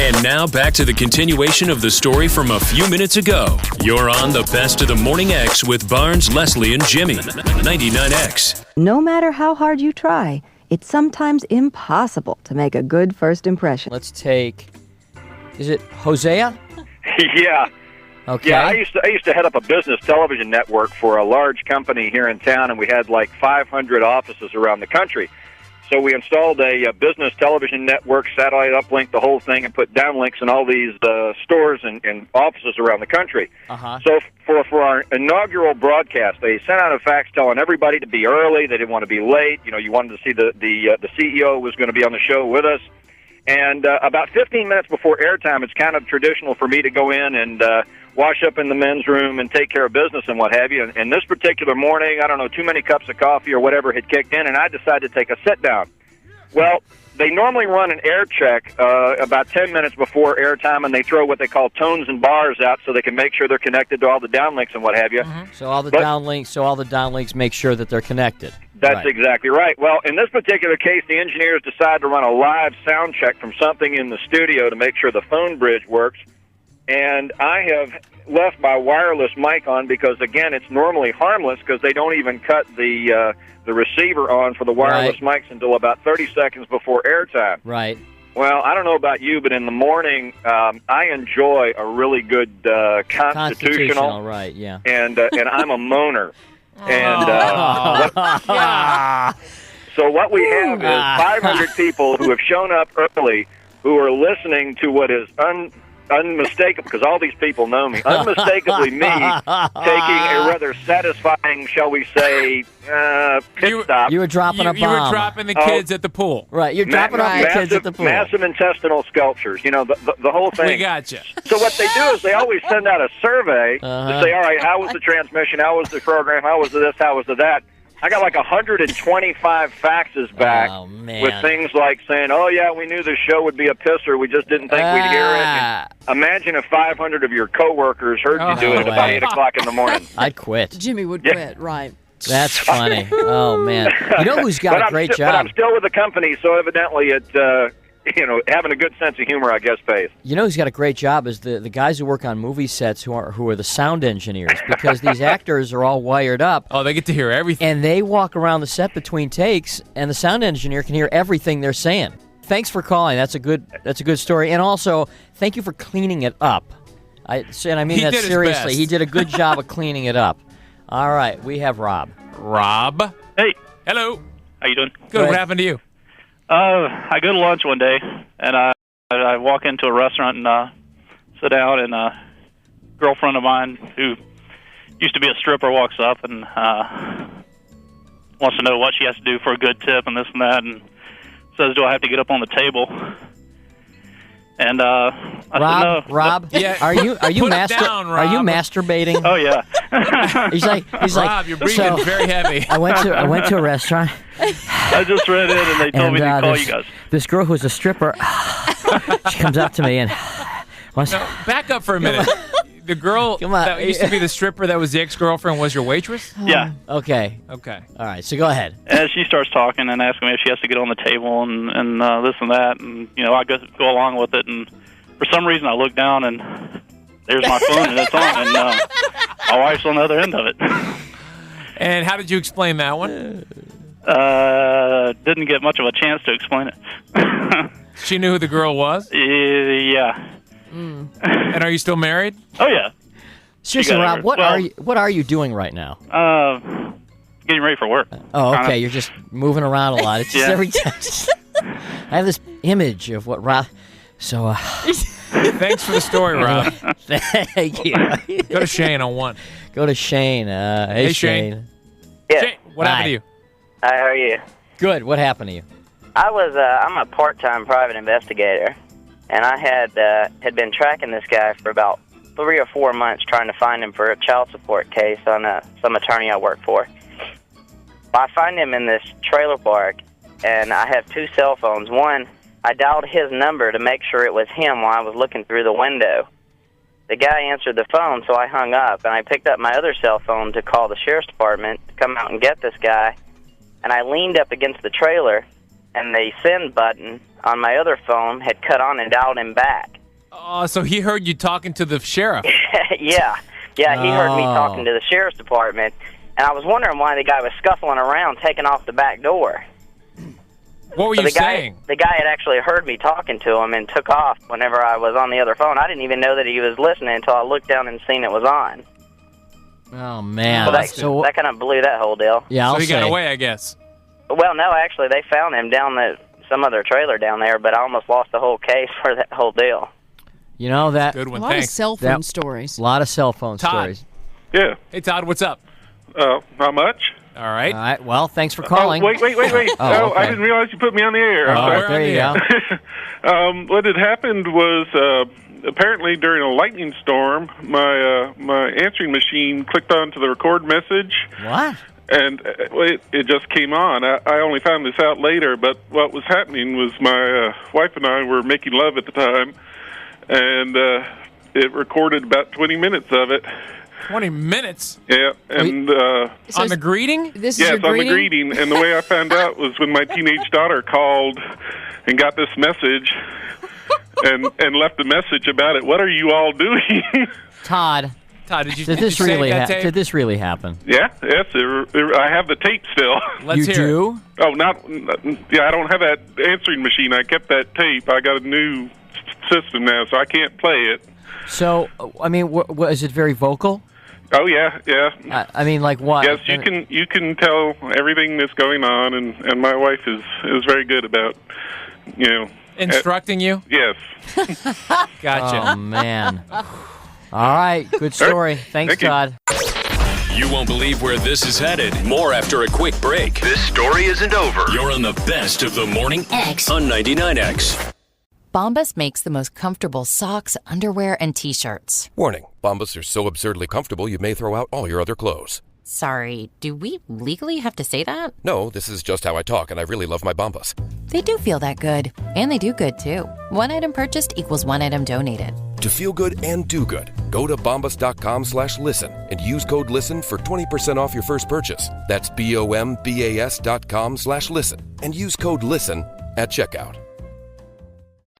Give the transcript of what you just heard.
And now back to the continuation of the story from a few minutes ago. You're on the Best of the Morning X with Barnes, Leslie, and Jimmy. 99X. No matter how hard you try, it's sometimes impossible to make a good first impression. Let's take, is it Hosea? Yeah. Okay. Yeah, I used to head up a business television network for a large company here in town, and we had like 500 offices around the country. So we installed a business television network, satellite uplink, the whole thing, and put downlinks in all these stores and offices around the country. Uh-huh. So for our inaugural broadcast, they sent out a fax telling everybody to be early. They didn't want to be late. You know, you wanted to see the CEO was going to be on the show with us. And about 15 minutes before airtime, it's kind of traditional for me to go in and wash up in the men's room and take care of business and what have you. And this particular morning, I don't know, too many cups of coffee or whatever had kicked in, and I decided to take a sit-down. Well, they normally run an air check about 10 minutes before airtime, and they throw what they call tones and bars out so they can make sure they're connected to all the downlinks and what have you. Mm-hmm. So all the downlinks make sure that they're connected. That's exactly right. Well, in this particular case, the engineers decided to run a live sound check from something in the studio to make sure the phone bridge works. And I have left my wireless mic on because, again, it's normally harmless because they don't even cut the receiver on for the wireless mics until about 30 seconds before airtime. Right. Well, I don't know about you, but in the morning, I enjoy a really good constitutional. Right, yeah. And I'm a moaner. And so what we have is 500 people who have shown up early who are listening to what is unmistakable, because all these people know me, unmistakably me taking a rather satisfying, shall we say, pit stop. You were dropping a bomb. You were dropping the kids at the pool. Right, you're dropping off the kids at the pool. Massive intestinal sculptures, you know, the whole thing. We got you. So what they do is they always send out a survey to say, all right, how was the transmission, how was the program, how was the this, how was the that. I got like 125 faxes back with things like saying, oh, yeah, we knew this show would be a pisser. We just didn't think we'd hear it. And imagine if 500 of your coworkers heard you do it at about 8 o'clock in the morning. I'd quit. Jimmy would quit, right. That's funny. Oh, man. You know who's got a great job? But I'm still with the company, so evidently it, having a good sense of humor, I guess, pays. You know who's got a great job is the guys who work on movie sets who are the sound engineers, because these actors are all wired up. Oh, they get to hear everything. And they walk around the set between takes, and the sound engineer can hear everything they're saying. Thanks for calling. That's a good story. And also, thank you for cleaning it up. I mean that seriously. He did a good job of cleaning it up. All right, we have Rob. Rob? Hey. Hello. How you doing? Good. What happened to you? I go to lunch one day, and I walk into a restaurant and sit down, and a girlfriend of mine who used to be a stripper walks up and wants to know what she has to do for a good tip and this and that, and says, do I have to get up on the table? And I said, no. Rob, yeah. are you Put it down, Rob. Are you masturbating? Oh yeah. he's like, Rob, you're breathing very heavy. I went to a restaurant. I just read in, and they told me to call you guys. This girl who's a stripper, she comes up to me and wants. No, back up for a minute. The girl that used to be the stripper that was the ex-girlfriend was your waitress? Yeah. Okay. All right, so go ahead. And she starts talking and asking me if she has to get on the table and this and that, and I go along with it, and for some reason I look down and there's my phone and it's on, and my wife's on the other end of it. And how did you explain that one? Didn't get much of a chance to explain it. She knew who the girl was? Yeah. And are you still married? Oh yeah. Seriously, Rob, what are you doing right now? Getting ready for work. Oh, okay. You're just moving around a lot. It's just every time. I have this image of what Rob. So. Thanks for the story, Rob. Thank you. Go to Shane on one. Go to Shane. Hey, Shane. Yeah. Shane, what happened to you? Hi, how are you? Good. What happened to you? I'm a part-time private investigator, and I had been tracking this guy for about 3 or 4 months, trying to find him for a child support case on some attorney I work for. I find him in this trailer park, and I have 2 cell phones. One, I dialed his number to make sure it was him while I was looking through the window. The guy answered the phone, so I hung up, and I picked up my other cell phone to call the sheriff's department to come out and get this guy. And I leaned up against the trailer, and the send button on my other phone had cut on and dialed him back. Oh, so he heard you talking to the sheriff. Yeah, he heard me talking to the sheriff's department, and I was wondering why the guy was scuffling around, taking off the back door. What were you saying? The guy had actually heard me talking to him and took off whenever I was on the other phone. I didn't even know that he was listening until I looked down and seen it was on. Oh, man. So that kind of blew that whole deal. Yeah, so he got away, I guess. Well, no, actually, they found him down some other trailer down there, but I almost lost the whole case for that whole deal. You know, that... Good one, a lot of cell phone stories. A lot of cell phone Todd. stories. Yeah. Hey, Todd, what's up? Not much. All right. All right, well, thanks for calling. Wait. Okay. I didn't realize you put me on the air. All right, there you go. What had happened was apparently during a lightning storm, my answering machine clicked onto the record message. What? And it just came on. I only found this out later, but what was happening was my wife and I were making love at the time, and it recorded about 20 minutes of it. 20 minutes? Yeah, and... on the greeting? This yes, is your on the greeting, and the way I found out was when my teenage daughter called and got this message and left a message about it. What are you all doing? Todd, did you did this save really that tape? Did this really happen? Yes, I have the tape still. Let's you hear do? it. Oh, I don't have that answering machine. I kept that tape. I got a new system now, so I can't play it. So, I mean, is it very vocal? Oh yeah. I mean, like what? Yes, you can tell everything that's going on, and my wife is very good about, instructing you. Yes. Gotcha. Oh man. All right, good story. Thanks, Thank you. Todd. You won't believe where this is headed. More after a quick break. This story isn't over. You're on the best of the Morning X on 99X. Bombas makes the most comfortable socks, underwear, and T-shirts. Warning, Bombas are so absurdly comfortable you may throw out all your other clothes. Sorry, do we legally have to say that? No, this is just how I talk, and I really love my Bombas. They do feel that good. And they do good, too. One item purchased equals one item donated. To feel good and do good, go to bombas.com/listen and use code LISTEN for 20% off your first purchase. That's BOMBAS.com/listen and use code LISTEN at checkout.